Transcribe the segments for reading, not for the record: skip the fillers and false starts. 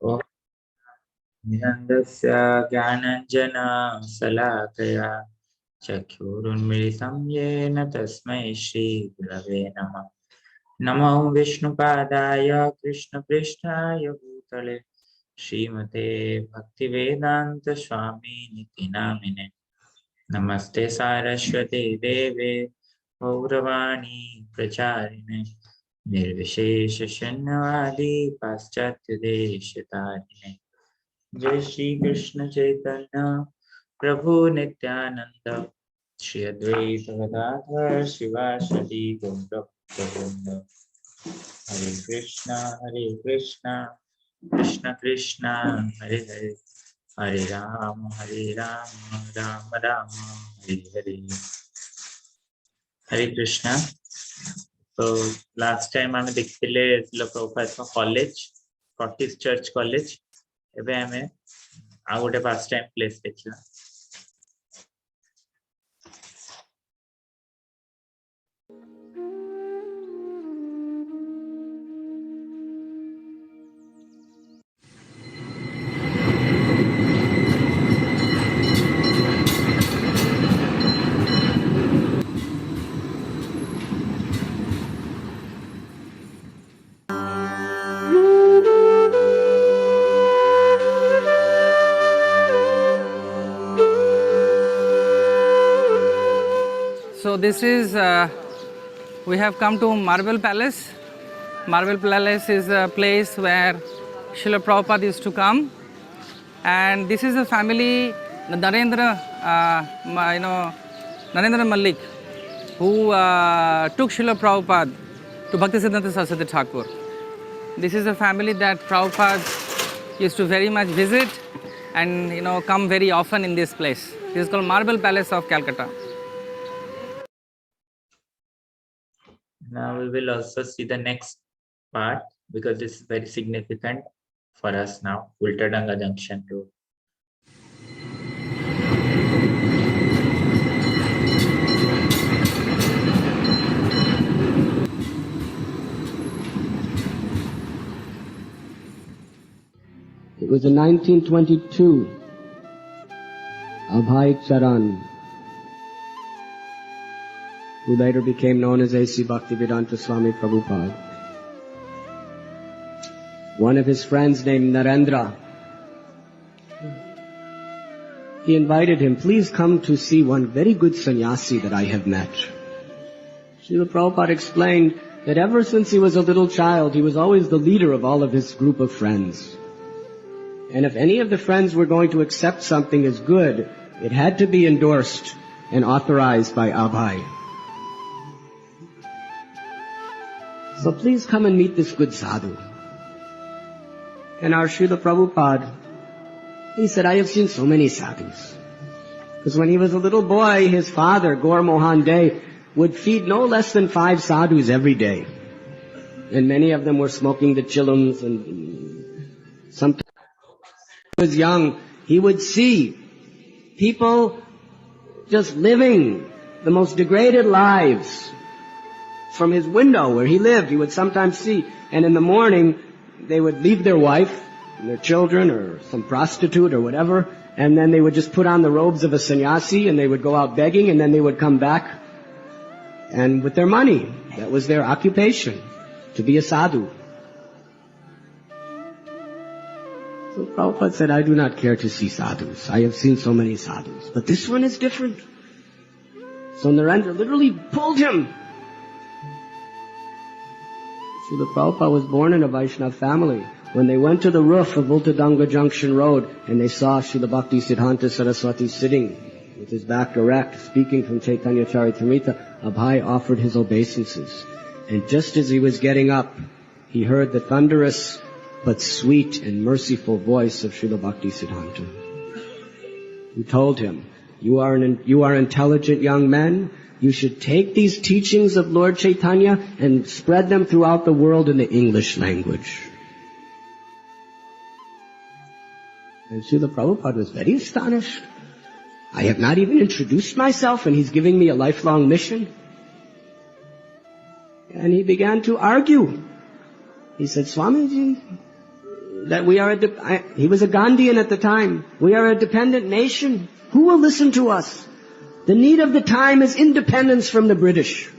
ॐ निरन्दस्य ज्ञानञ्जना शलाकया चक्षुरुन्मिलितं येन तस्मै श्रीगुरवे नमः। नमो विष्णुपादाय कृष्णपृष्ठाय भूतले श्रीमते भक्तिवेदान्त स्वामिनिति नामिने। नमस्ते सारस्वती देवे गौरवाणी प्रचारिणे निर्विशेष शून्यवादी पाश्चात्य देशतारिणे। जय श्री कृष्ण चैतन्य प्रभु नित्यानंद श्री अद्वैत गदाधर शिवासदि गौरभक्तवृंद। हरे कृष्णा कृष्ण कृष्ण हरे हरे, हरे राम राम राम हरे हरे। हरे कृष्णा। तो लास्ट टाइम आम देखते कॉलेज स्कॉटिश चर्च कॉलेज एबे हमें आ गोटे पास टाइम प्लेस देखला। So this is, we have come to Marble Palace. Marble Palace is a place where Srila Prabhupada used to come. And this is a family, Narendra, Narendra Malik, who took Srila Prabhupada to Bhaktisiddhanta Saraswati Thakur. This is a family that Prabhupada used to very much visit and come very often in this place. This is called Marble Palace of Calcutta. Now we will also see the next part because this is very significant for us now. Ultadanga Junction Road. It was in 1922, Abhay Charan, who later became known as A.C. Bhaktivedanta Swami Prabhupada. One of his friends named Narendra, he invited him, please come to see one very good sannyasi that I have met. Srila Prabhupada explained that ever since he was a little child, he was always the leader of all of his group of friends. And if any of the friends were going to accept something as good, it had to be endorsed and authorized by Abhay. So please come and meet this good sadhu. And our Srila Prabhupada, he said, I have seen so many sadhus. Because when he was a little boy, his father, Gaur Mohan Dey, would feed no less than 5 sadhus every day. And many of them were smoking the chillums, and sometimes when he was young, he would see people just living the most degraded lives. From his window where he lived, he would sometimes see, and in the morning, they would leave their wife and their children or some prostitute or whatever, and then they would just put on the robes of a sannyasi and they would go out begging, and then they would come back and with their money. That was their occupation, to be a sadhu. So Prabhupada said, I do not care to see sadhus. I have seen so many sadhus. But this one is different. So Narendra literally pulled him. Srila Prabhupada was born in a Vaishnava family. When they went to the roof of Ultadanga Junction Road and they saw Srila Bhakti Siddhanta Saraswati sitting with his back erect, speaking from Chaitanya Charitamrita, Abhay offered his obeisances. And just as he was getting up, he heard the thunderous but sweet and merciful voice of Srila Bhakti Siddhanta, who told him, you are intelligent young men. You should take these teachings of Lord Chaitanya and spread them throughout the world in the English language. And Srila Prabhupada was very astonished. I have not even introduced myself and he's giving me a lifelong mission. And he began to argue. He said, Swamiji, that we are he was a Gandhian at the time. We are a dependent nation. Who will listen to us? The need of the time is independence from the British.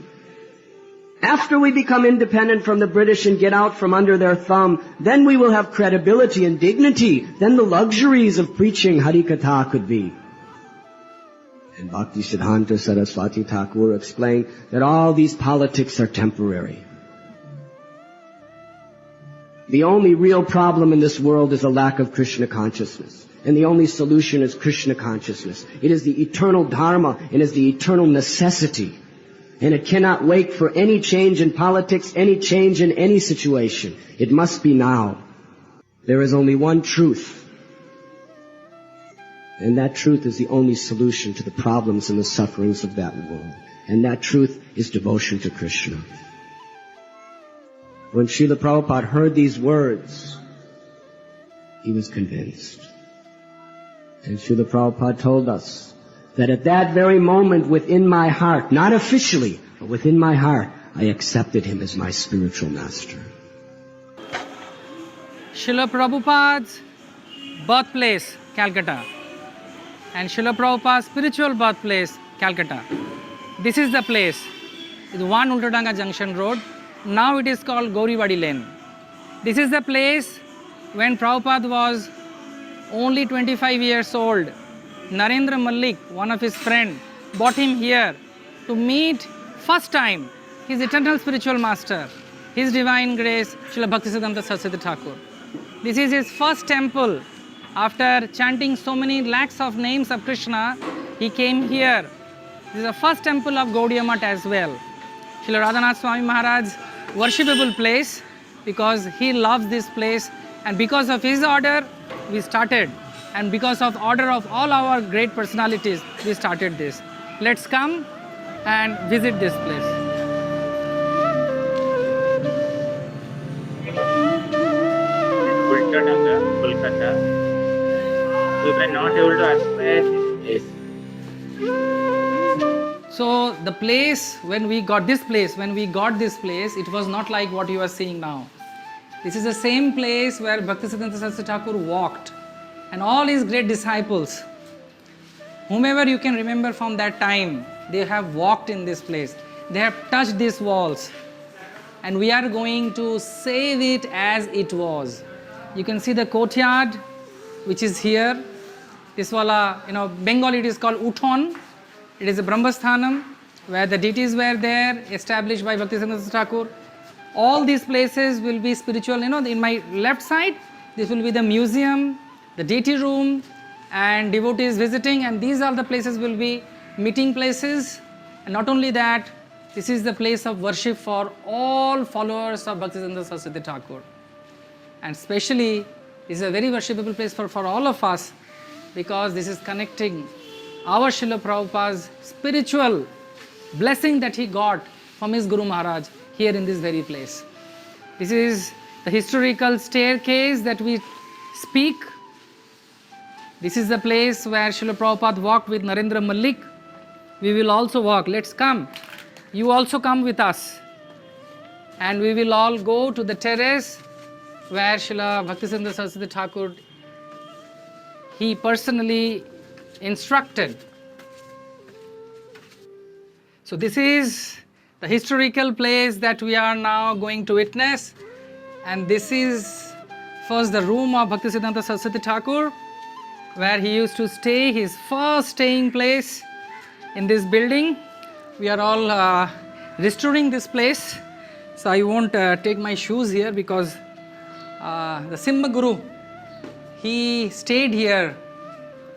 After we become independent from the British and get out from under their thumb, then we will have credibility and dignity. Then the luxuries of preaching Harikatha could be. And Bhakti Siddhanta Saraswati Thakur explained that all these politics are temporary. The only real problem in this world is a lack of Krishna consciousness. And the only solution is Krishna consciousness. It is the eternal dharma. It is the eternal necessity. And it cannot wait for any change in politics, any change in any situation. It must be now. There is only one truth. And that truth is the only solution to the problems and the sufferings of that world. And that truth is devotion to Krishna. When Srila Prabhupada heard these words, he was convinced. And Srila Prabhupada told us that at that very moment within my heart, not officially, but within my heart, I accepted him as my spiritual master. Srila Prabhupada's birthplace, Calcutta, and Srila Prabhupada's spiritual birthplace, Calcutta. This is the place. It's 1 Ultadanga Junction Road. Now it is called Gouri Lane. This is the place when Prabhupada was only 25 years old. Narendra Malik, one of his friends, brought him here to meet first time his eternal spiritual master, His Divine Grace, Srila Bhaktisiddhanta Saraswati Thakur. This is his first temple. After chanting so many lakhs of names of Krishna, he came here. This is the first temple of Gaudiya Math as well. Srila Radhanath Swami Maharaj's worshipable place, because he loves this place, and because of his order we started, and because of order of all our great personalities we started this. Let's come and visit this place. Ultadanga, Kolkata. We were not able to acquire this place. So the place, when we got this place, it was not like what you are seeing now. This is the same place where Bhaktisiddhanta Saraswati Thakur walked, and all his great disciples, whomever you can remember from that time, they have walked in this place. They have touched these walls, and we are going to save it as it was. You can see the courtyard, which is here. This wala, Bengali it is called Uthon. It is a Brahmasthanam where the deities were there, established by Bhaktisiddhanta Thakur. All these places will be spiritual. In my left side, this will be the museum, the deity room, and devotees visiting. And these are the places will be meeting places. And not only that, this is the place of worship for all followers of Bhaktisiddhanta Saraswati Thakur. And especially, this is a very worshipable place for all of us, because this is connecting our Srila Prabhupada's spiritual blessing that he got from his Guru Maharaj here in this very place. This is the historical staircase that we speak. This is the place where Srila Prabhupada walked with Narendra Malik. We will also walk. Let's come. You also come with us. And we will all go to the terrace where Srila Bhaktisiddhanta Saraswati Thakur, he personally instructed. So this is the historical place that we are now going to witness, and this is first the room of Bhaktisiddhanta Saraswati Thakur, where he used to stay, his first staying place in this building. We are all restoring this place, so I won't take my shoes here, because the Simha Guru, he stayed here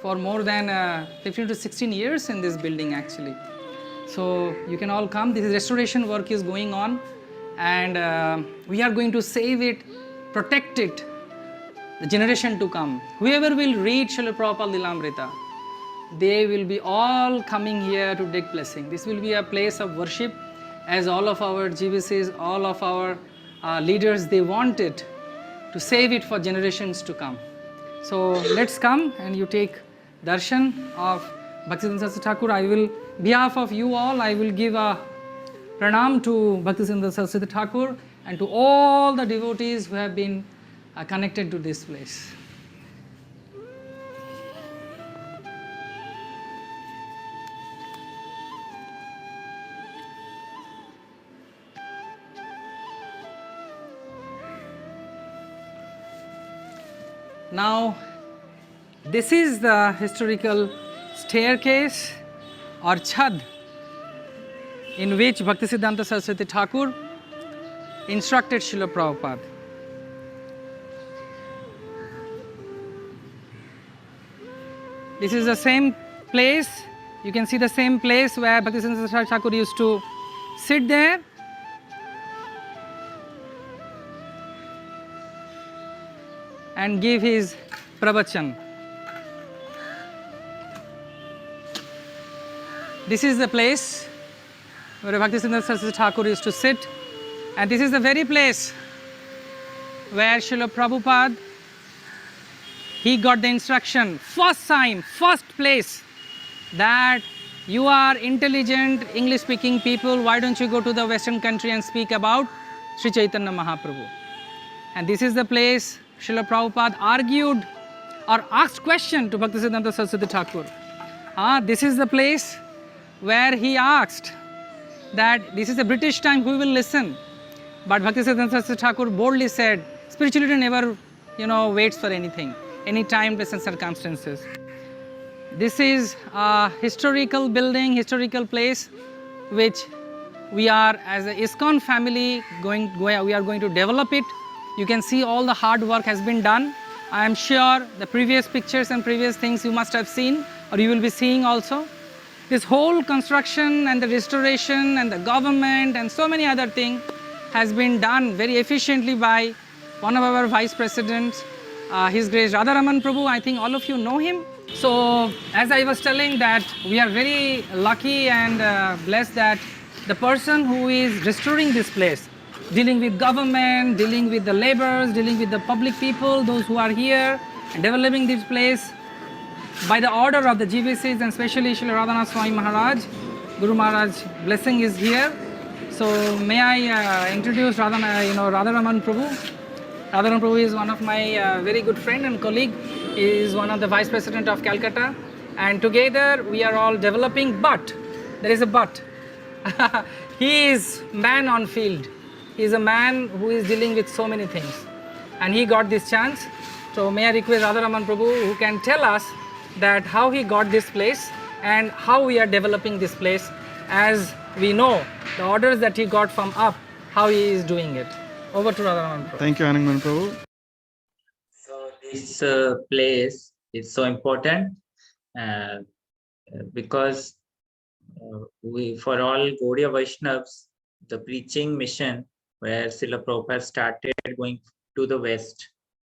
for more than 15 to 16 years in this building actually. So you can all come. This restoration work is going on, and we are going to save it, protect it, the generation to come. Whoever will read Srila Prabhupada Lilamrita, they will be all coming here to take blessing. This will be a place of worship, as all of our GBCs, all of our leaders, they want it, to save it for generations to come. So let's come and you take darshan of Bhaktisiddhanta Saraswati Thakur. I will, behalf of you all, I will give a pranam to Bhaktisiddhanta Saraswati Thakur and to all the devotees who have been connected to this place. Now, this is the historical staircase or chhad in which Bhaktisiddhanta Saraswati Thakur instructed Srila Prabhupada. This is the same place, you can see the same place where Bhaktisiddhanta Saraswati Thakur used to sit there and give his pravachan. This is the place where Bhaktisiddhanta Saraswati Thakur used to sit, and this is the very place where Srila Prabhupada, he got the instruction, first time, first place, that you are intelligent English speaking people, why don't you go to the Western country and speak about Sri Chaitanya Mahaprabhu. And this is the place Srila Prabhupada argued or asked question to Bhaktisiddhanta Saraswati Thakur. This is the place where he asked that this is a British time, who will listen? But Bhaktisiddhanta Saraswati Thakur boldly said, spirituality never, waits for anything, any time, place and circumstances. This is a historical building, historical place, which we are as a ISKCON family we are going to develop it. You can see all the hard work has been done. I am sure the previous pictures and previous things you must have seen or you will be seeing also. This whole construction and the restoration and the government and so many other things has been done very efficiently by one of our vice presidents, His Grace Radharaman Prabhu. I think all of you know him. So as I was telling that we are very lucky and blessed that the person who is restoring this place, dealing with government, dealing with the laborers, dealing with the public people, those who are here and developing this place, by the order of the GBCs and especially Srila Radhanath Swami Maharaj, Guru Maharaj blessing is here. So may I introduce Radharaman Prabhu. Radharaman Prabhu is one of my very good friend and colleague. He is one of the vice president of Calcutta, and together we are all developing, but there is a but. He is man on field. He is a man who is dealing with so many things, and he got this chance. So may I request Radharaman Prabhu, who can tell us that how he got this place and how we are developing this place, as we know the orders that he got from up, how he is doing it. Over to Radharaman Prabhu. Thank you, Anandan Prabhu. So this place is so important because we, for all Gaudiya Vaishnavas, the preaching mission where Srila Prabhupada started going to the west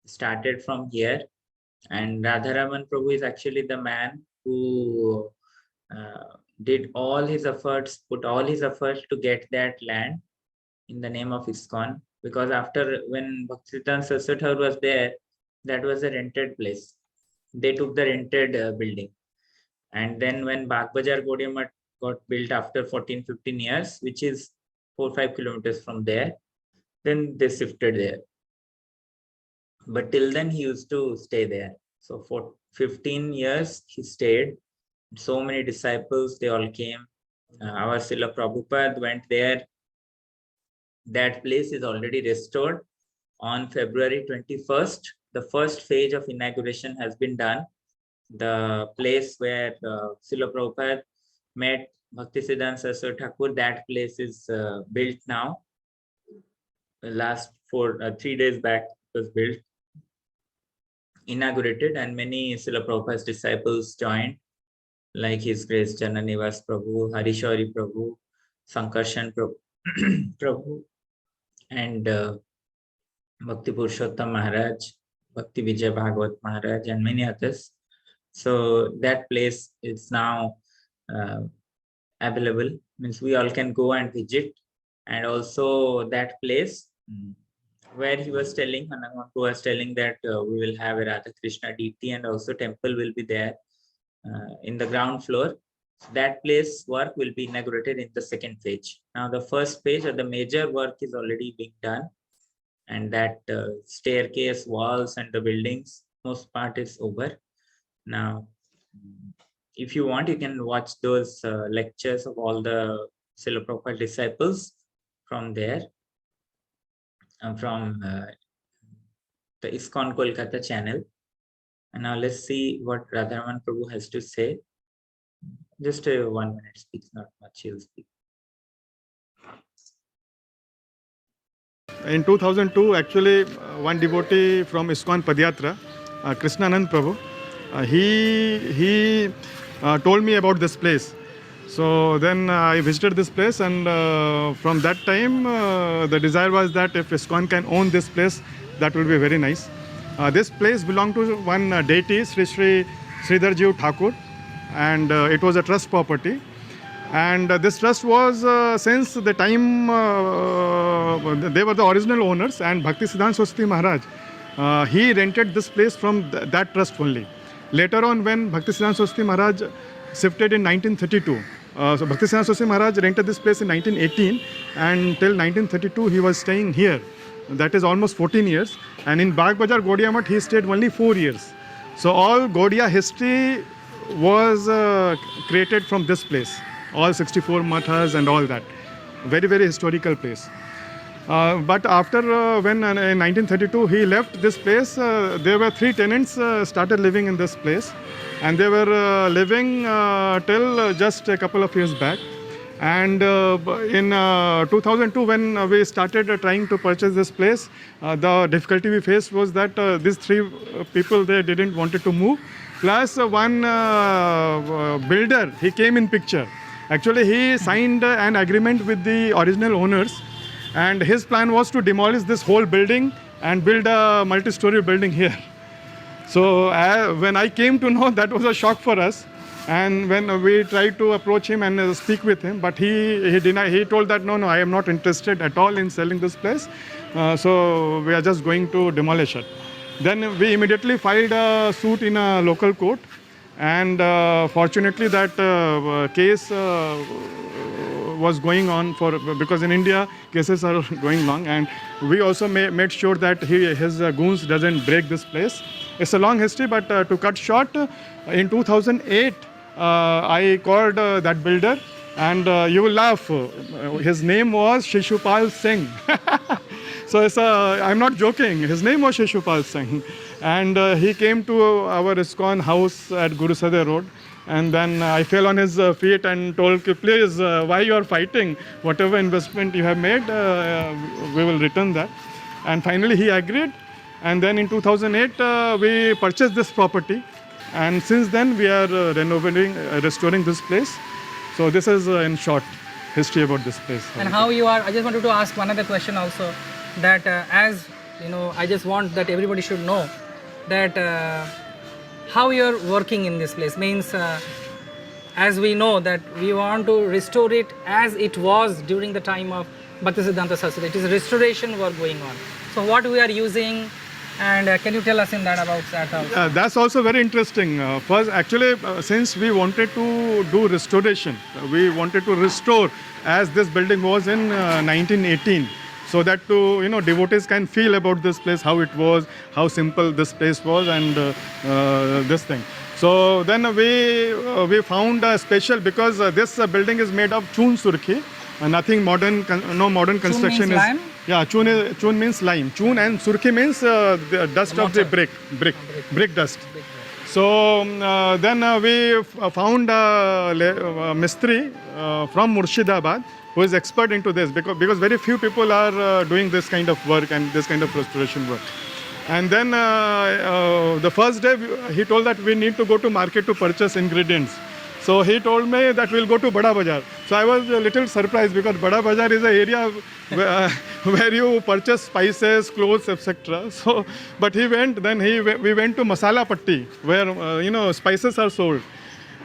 started from here, and Radharaman Prabhu is actually the man who did all his efforts, put all his efforts to get that land in the name of ISKCON, because after when Bhaktisiddhanta Saraswati Thakur was there, that was a rented place. They took the rented building, and then when Bagh Bazaar Gaudiya Math got built after 14-15 years, which is 4-5 kilometers from there, then they shifted there. But till then he used to stay there. So for 15 years he stayed. So many disciples, they all came. Our Srila Prabhupada went there. That place is already restored. On February 21st, the first phase of inauguration has been done. The place where Srila Prabhupada met Bhaktisiddhanta Saraswati Thakur, that place is built now. Last 3 days back it was built, inaugurated, and many Srila Prabhupada's disciples joined, like His Grace Jananivas Prabhu, Harishori Prabhu, Sankarshan Prabhu, and Bhakti Purushottam Maharaj, Bhakti Vijay Bhagavat Maharaj, and many others. So that place is now available, means we all can go and visit. And also that place where he was telling, Anandan was telling that we will have a Radha Krishna deity, and also temple will be there in the ground floor. That place work will be inaugurated in the second phase. Now the first phase or the major work is already being done, and that staircase, walls, and the buildings, most part is over. Now, if you want, you can watch those lectures of all the Srila Prabhupada disciples from there, from the ISKCON Kolkata channel. And now let's see what Radharaman Prabhu has to say. Just 1 minute, speaks not much, he'll speak. In 2002, actually, one devotee from ISKCON Padyatra, Krishnanand Prabhu, he told me about this place. So then I visited this place, and from that time, the desire was that if ISKCON can own this place, that will be very nice. This place belonged to one deity, Sri Sridharji Thakur, and it was a trust property. And this trust was, since the time they were the original owners, and Bhaktisiddhanta Saraswati Maharaj, he rented this place from that trust only. Later on, when Bhaktisiddhanta Saraswati Maharaj shifted in 1932, so Bhaktisiddhanta Saraswati Maharaj rented this place in 1918, and till 1932 he was staying here. That is almost 14 years. And in Bagh Bajar Gaudiya Math he stayed only 4 years. So all Gaudiya history was created from this place. All 64 mathas and all that. Very, very historical place. But after when in 1932 he left this place, there were 3 tenants started living in this place, and they were living till just a couple of years back. And in 2002, when we started trying to purchase this place, the difficulty we faced was that these 3 people, they didn't wanted to move. Plus one builder, he came in picture. Actually, he signed an agreement with the original owners, and his plan was to demolish this whole building and build a multi-story building here. So when I came to know, that was a shock for us. And when we tried to approach him and speak with him, but he denied. He told that no, I am not interested at all in selling this place. So we are just going to demolish it. Then we immediately filed a suit in a local court. And fortunately that case was going on because in India cases are going long, and we also made sure that his goons doesn't break this place. It's a long history, but to cut short, in 2008 I called that builder, and you will laugh, his name was Shishupal Singh. So I'm not joking, his name was Shishupal Singh. And he came to our ISKCON house at Guru Sadeh Road, and then I fell on his feet and told, please, why you are fighting? Whatever investment you have made, we will return that. And finally he agreed, and then in 2008 we purchased this property, and since then we are renovating, restoring this place. So this is in short history about this place. And how you are, I just wanted to ask one other question also, that as you know, I just want that everybody should know that how you're working in this place means, as we know that we want to restore it as it was during the time of Bhaktisiddhanta Saraswati. It is restoration work going on. So what we are using, and can you tell us in that about that also? That's also very interesting. First, actually, since we wanted to do restoration, we wanted to restore as this building was in 1918. So that devotees can feel about this place, how it was, how simple this place was, and this thing. So then we found a special, because this building is made of chun surkhi, nothing modern, no modern construction. Chun means lime? Yeah, chun means lime. Chun and surkhi means the dust of the brick dust. So then we found a Mistri from Murshidabad, who is expert into this, because very few people are doing this kind of work and this kind of restoration work. And then the first day he told that we need to go to market to purchase ingredients. So he told me that we'll go to Bada Bazaar. So I was a little surprised, because Bada Bazaar is an area where you purchase spices, clothes, etc. So, but he went. Then we went to Masala Patti, where spices are sold.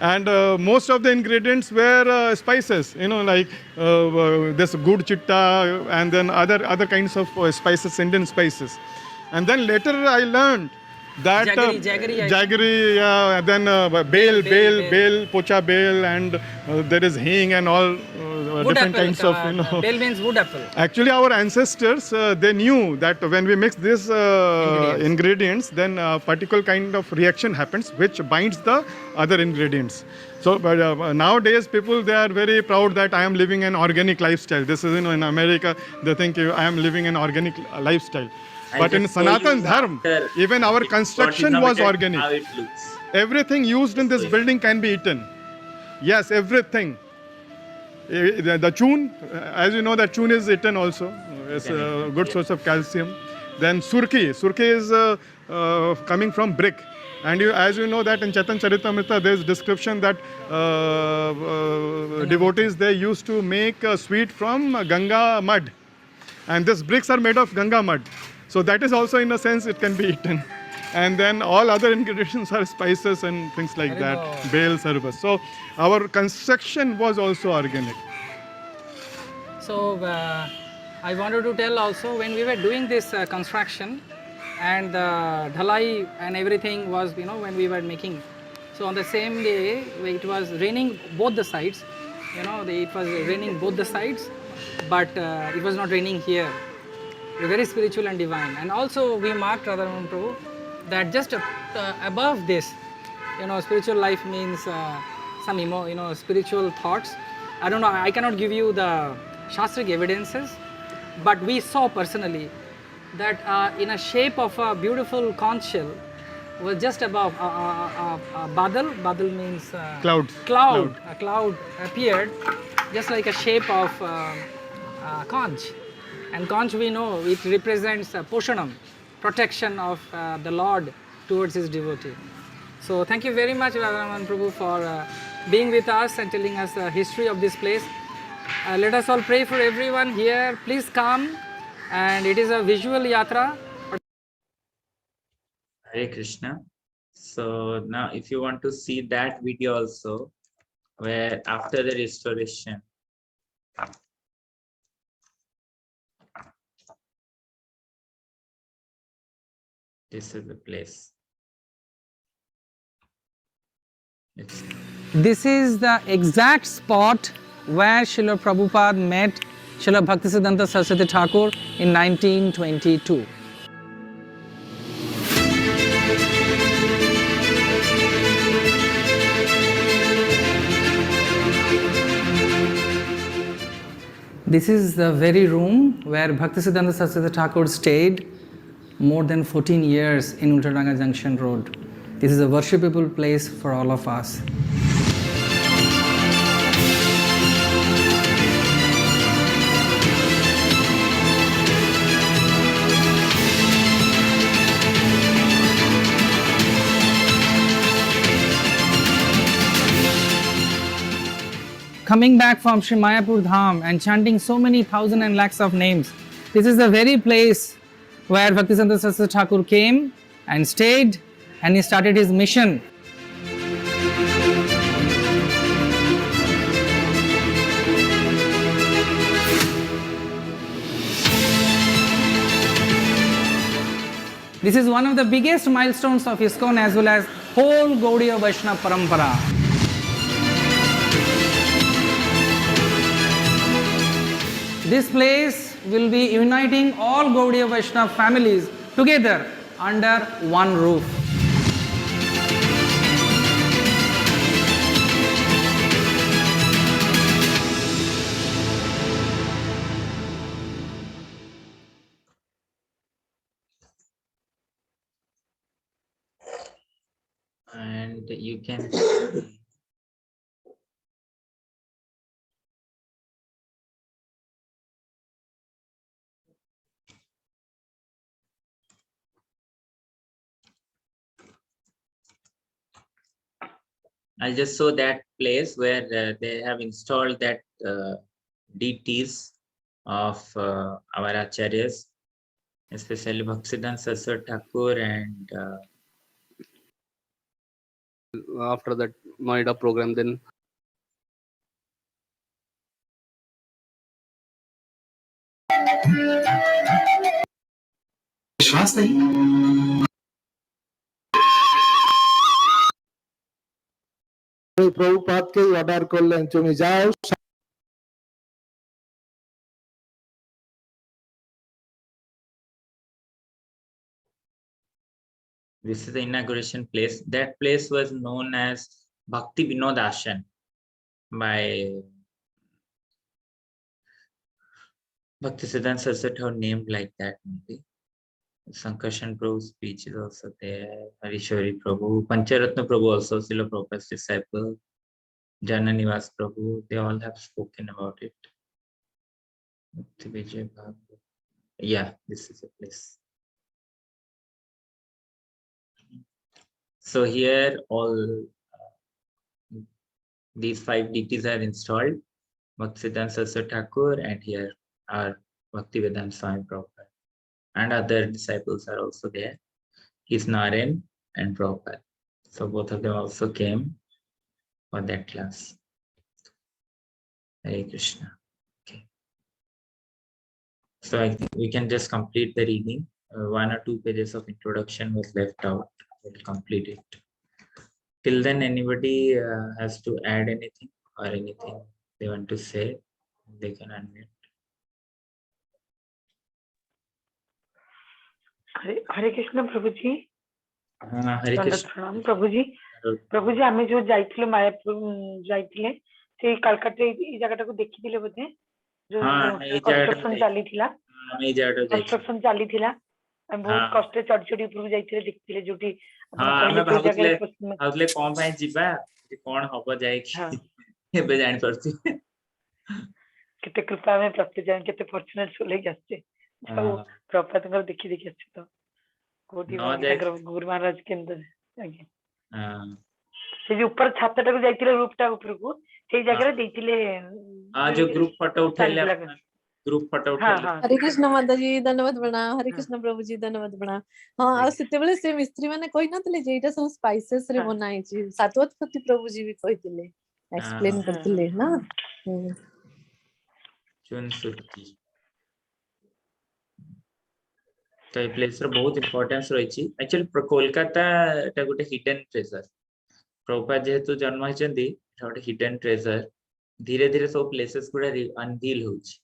And most of the ingredients were spices, like this good chitta, and then other kinds of spices, Indian spices. And then later I learned that Jaggery, I jaggery, then bale, pocha bale, and there is hing and all wood different apple. kinds of. Bale means wood apple. Actually, our ancestors they knew that when we mix these Ingredients. ingredients, then a particular kind of reaction happens, which binds the other ingredients. So, but nowadays people they are very proud that I am living an organic lifestyle. This is in America they think I am living an organic lifestyle. I But in just show you Sanatan Dharma, after even our it got construction was renovated, organic. how it looks. Everything used in this building can be eaten. Yes, everything. The chun, as you know, that chun is eaten also. It's a good source of calcium. Then surki is coming from brick. And as you know that in Chaitan Charitamrita, there is description that devotees, they used to make sweet from Ganga mud. And these bricks are made of Ganga mud. So that is also in a sense it can be eaten. And then all other ingredients are spices and things like that, bale, service. So our construction was also organic. So I wanted to tell also when we were doing this construction and the dhalai and everything was, when we were making. So on the same day, it was raining both the sides. It was raining both the sides, but it was not raining here. Very spiritual and divine. And also we marked Radharani Prabhu that just above this, spiritual life means some spiritual thoughts. I don't know, I cannot give you the Shastric evidences, but we saw personally that in a shape of a beautiful conch shell was just above badal means Cloud. A cloud appeared just like a shape of conch. And conch, we know, it represents poshanam, protection of the Lord towards his devotee. So thank you very much, Radharani Prabhu, for being with us and telling us the history of this place. Let us all pray for everyone here. Please come, and it is a visual yatra. Hare Krishna. So now if you want to see that video also, where after the restoration, this is the place. This is the exact spot where Srila Prabhupada met Srila Bhaktisiddhanta Saraswati Thakur in 1922. This is the very room where Bhaktisiddhanta Saraswati Thakur stayed more than 14 years in Ultadanga Junction Road. This is a worshipable place for all of us. Coming back from Sri Mayapur Dham and chanting so many thousand and lakhs of names, this is the very place where Bhaktisiddhanta Saraswati Thakur came and stayed, and he started his mission. This is one of the biggest milestones of ISKCON as well as whole Gaudiya Vaishnava Parampara. This place will be uniting all Gaudiya Vaishnava families together under one roof. And you can I'll just show that place where they have installed that deities of our acharyas, especially Bhaktisiddhanta Saraswati Thakur and after that Noida program, then ওই প্রভুপাদকেই order করলেন তুমি যাও। This is the inauguration place. That place was known as Bhaktivinode Asan by Bhaktisiddhanta Saraswati, her named like that maybe. Sankarshan Prabhu's speech is also there. Harishwari Prabhu, Pancharatna Prabhu also, Srila Prabhupada's disciple. Jananivas Prabhu, they all have spoken about it. Yeah, this is a place. So here all these 5 deities are installed. Bhaktisiddhanta Saraswati Thakur, and here are Bhaktivedanta Swami Prabhupada. And other disciples are also there. He's Naren and Prabhupada. So both of them also came for that class. Hare Krishna. Okay. So I think we can just complete the reading. 1 or 2 pages of introduction was left out. We'll complete it. Till then, anybody has to add anything or anything they want to say, they can unmute. Hare Krishna Prabhu ji. Hare Krishna. प्रणाम प्रभु जी। प्रभु जी आमे जो जाइथिले मायापुर जाइथिले से कलकत्ता ई जगह को देखिथिले बोधे जो construction चाली थिला। हम ई जगह कंस्ट्रक्शन चाली थिला। हम बहुत कष्ट चढ़ी चढ़ी ऊपर जाइथिले देखिथिले जोटी हम भाबुतले कोन भाई जिबा जे कोन हबो जाय कि एबे जानि परछि केते कृपा में प्राप्त जान केते फॉर्चुनेट सोले गस्ते सब प्रपात कर देखि देखि अछि तो कोटी गुरु महाराज के अंदर आगे हां से जो ऊपर छातटा को जाइथिले रूपटा ऊपर को सेई जगह रे देइथिले हां जो ग्रुप फोटो उठैले ग्रुप फोटो उठैले। हरे कृष्ण माता जी धन्यवाद प्रणाम। हरे कृष्ण प्रभु जी धन्यवाद प्रणाम। हाँ आ सेते बेले से मिस्त्री माने कहि नतले जे एटा सब स्पाइसेस रे बनाई छी सातवतपति प्रभु जी भी कहिथिले एक्सप्लेन करथिले ना। चुन सुर्ती तो ये प्लेस रो बहुत इंपोर्टेंस रही छी। एक्चुअली कोलकाता एटा गोटे हिडन ट्रेजर। प्रभुपाद जेहेतु जन्म होइचंदी एटा गोटे हिडन ट्रेजर। धीरे धीरे सब प्लेसेस गुडा अनवील होछि।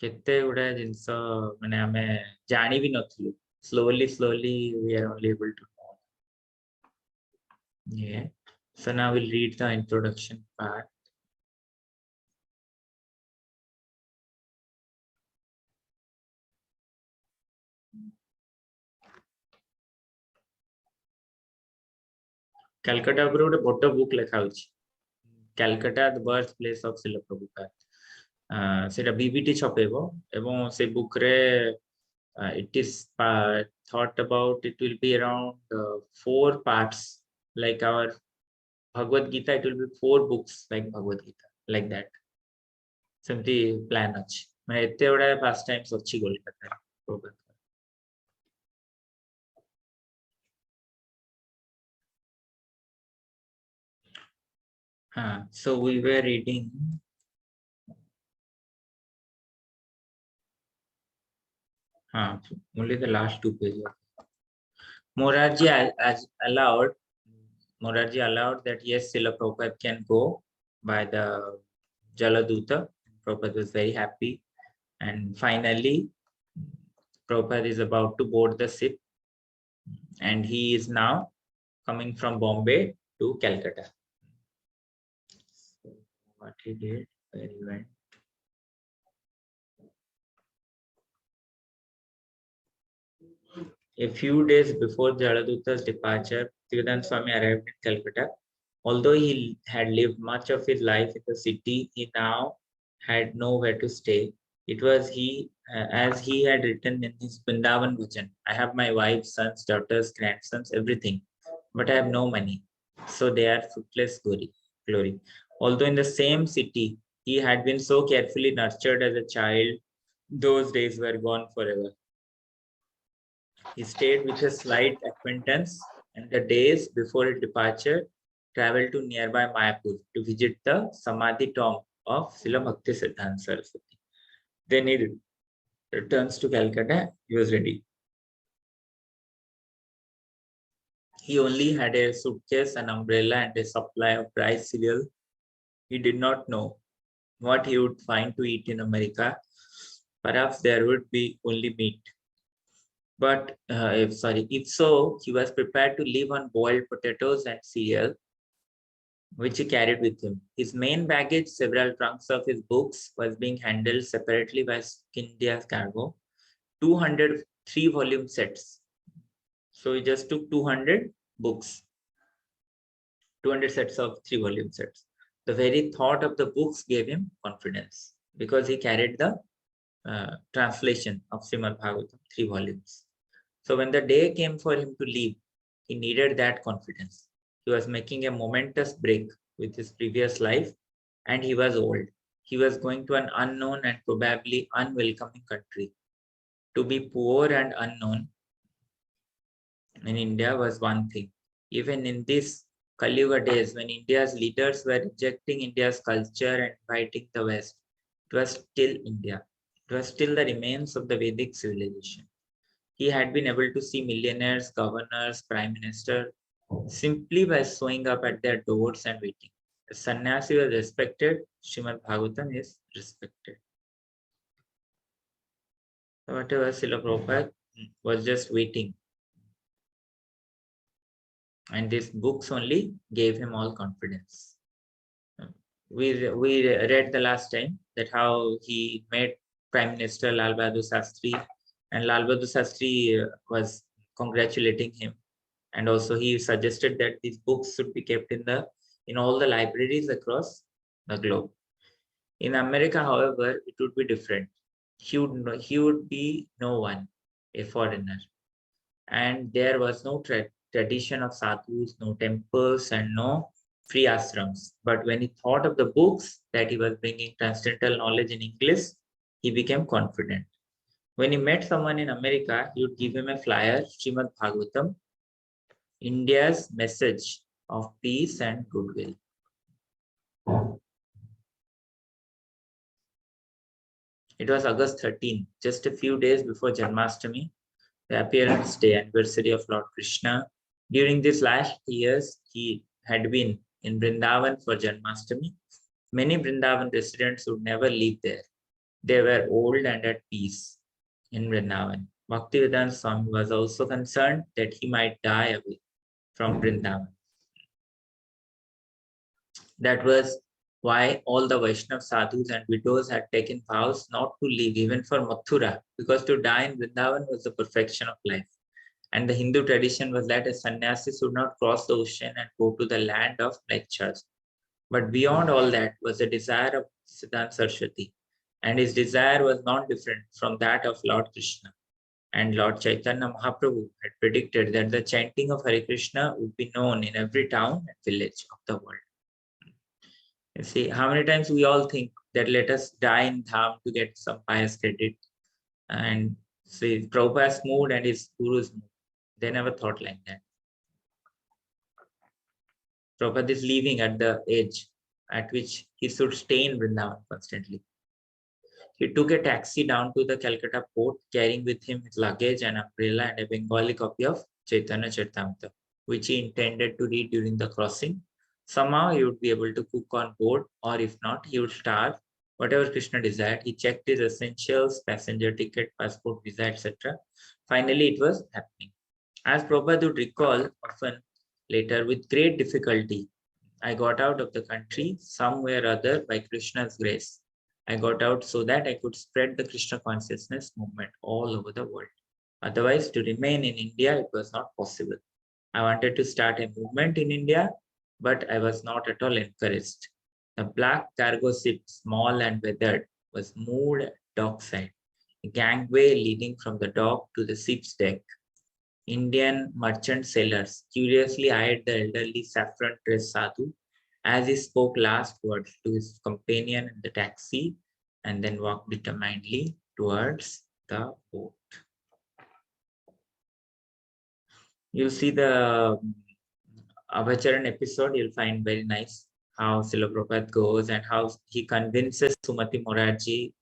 केते गुडा जिंस माने हमें जानि भी नथिलु। Slowly we are only able to know. Yeah. So now we'll read the introduction part. Calcutta पर गोटे बड़ बुक लिखा होछि Calcutta the birthplace of Srila Prabhupada. सेटा बीबीटी छपेबो एवं से बुक रे it is thought about it will be around 4 parts like our Bhagavad Gita. It will be 4 books like Bhagavad Gita like that. Simply plan अछि माने एते बडा first time अछि Kolkata Prabhupada. So we were reading only the last 2 pages. Morarji allowed that yes, Srila Prabhupada can go by the Jaladuta. Prabhupada was very happy, and finally Prabhupada is about to board the ship, and he is now coming from Bombay to Calcutta. So what he did, where he went. A few days before Jaladuta's departure, Bhaktivedanta Swami arrived in Calcutta. Although he had lived much of his life in the city, he now had nowhere to stay. It was as he had written in his Vrindavan Bhajan, I have my wife, sons, daughters, grandsons, everything, but I have no money. So they are fruitless glory. Although in the same city, he had been so carefully nurtured as a child, those days were gone forever. He stayed with a slight acquaintance, and the days before his departure, traveled to nearby Mayapur to visit the Samadhi tomb of Srila Bhaktisiddhanta Saraswati. Then he returns to Calcutta. He was ready. He only had a suitcase, an umbrella, and a supply of dry cereal. He did not know what he would find to eat in America. Perhaps there would be only meat. But if so, he was prepared to live on boiled potatoes and cereal, which he carried with him. His main baggage, several trunks of his books, was being handled separately by India's cargo. 200 3-volume sets. So he just took 200 books, 200 sets of 3-volume sets. The very thought of the books gave him confidence because he carried the translation of Srimad Bhagavatam, 3 volumes. So when the day came for him to leave, he needed that confidence. He was making a momentous break with his previous life, and he was old. He was going to an unknown and probably unwelcoming country. To be poor and unknown in India was one thing. Even in these Kali Yuga days, when India's leaders were rejecting India's culture and fighting the West, it was still India. It was still the remains of the Vedic civilization. He had been able to see millionaires, governors, prime minister simply by showing up at their doors and waiting. The sannyasi was respected, Srimad Bhagavatam is respected. So whatever Srila Prabhupada was just waiting. And these books only gave him all confidence. We read the last time that how he met Prime Minister Lal Bahadur Shastri, and Lal Bahadur Shastri was congratulating him. And also he suggested that these books should be kept in all the libraries across the globe. In America, however, it would be different. He would be no one, a foreigner. And there was no tradition of sadhus, no temples, and no free ashrams. But when he thought of the books that he was bringing transcendental knowledge in English, he became confident. When he met someone in America, he would give him a flyer, Srimad Bhagavatam, India's message of peace and goodwill. It was August 13, just a few days before Janmashtami, the appearance day, anniversary of Lord Krishna. During these last years, he had been in Vrindavan for Janmashtami. Many Vrindavan residents would never leave there. They were old and at peace in Vrindavan. Bhaktivinode Swami was also concerned that he might die away from Vrindavan. That was why all the Vaishnav sadhus and widows had taken vows not to leave even for Mathura, because to die in Vrindavan was the perfection of life. And the Hindu tradition was that a sannyasi should not cross the ocean and go to the land of lectures. But beyond all that was the desire of Siddhanta Saraswati, and his desire was not different from that of Lord Krishna. And Lord Chaitanya Mahaprabhu had predicted that the chanting of Hare Krishna would be known in every town and village of the world. You see, how many times we all think that let us die in Dham to get some pious credit. And see, Prabhupada's mood and his guru's mood, they never thought like that. Prabhupada is leaving at the age at which he should stay in Vrindavan constantly. He took a taxi down to the Calcutta port, carrying with him his luggage, an umbrella, and a Bengali copy of Chaitanya Charitamrita, which he intended to read during the crossing. Somehow he would be able to cook on board, or if not, he would starve. Whatever Krishna desired, he checked his essentials, passenger ticket, passport, visa, etc. Finally, it was happening. As Prabhupada would recall often later, with great difficulty, I got out of the country somewhere or other by Krishna's grace. I got out so that I could spread the Krishna consciousness movement all over the world. Otherwise, to remain in India, it was not possible. I wanted to start a movement in India, but I was not at all encouraged. The black cargo ship, small and weathered, was moored at dockside, a gangway leading from the dock to the ship's deck. Indian merchant sailors curiously eyed the elderly saffron-dressed sadhu as he spoke last words to his companion in the taxi, and then walked determinedly towards the boat. You see the Abhacharan episode, you'll find very nice how Srila Prabhupada goes and how he convinces Sumati Morarji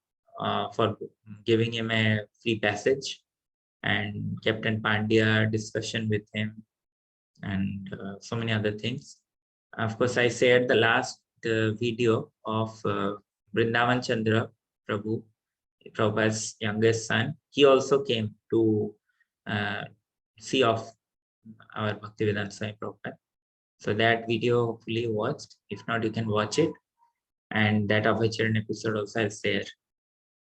for giving him a free passage, and Captain Pandya discussion with him. and so many other things. Of course, I shared the last video of Vrindavan Chandra Prabhu, Prabhupada's youngest son. He also came to see of our Bhaktivedanta Swami Prabhupada. So that video hopefully you watched. If not, you can watch it. And that Abhacharan episode also is there.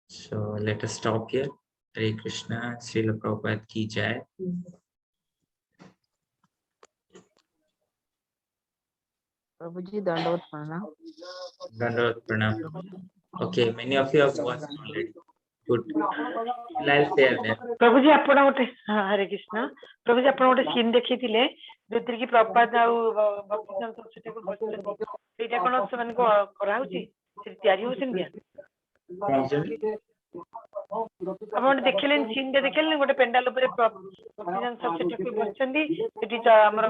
So let us stop here. Hare Krishna, Srila Prabhupada ki jai. Prabhuji, Dandavat Pranam. Dandavat Pranam. Okay, many of you have watched already. Good. I'll share them. प्रभुजी आपण गोटे हरे कृष्ण प्रभुजी आपण गोटे scene देखिथिले जोतिर की प्रपाद आ भक्तिचंद्र सरस्वती को बसुଛନ୍ତି सेटा कोन सेमान को करा होची से तयारी होछन बिया आपण देखलेन सीन दे देखलेन गोटे पेंडाल ऊपर भक्तिचंद्र सरस्वती को बसुଛନ୍ତି सेठी हमर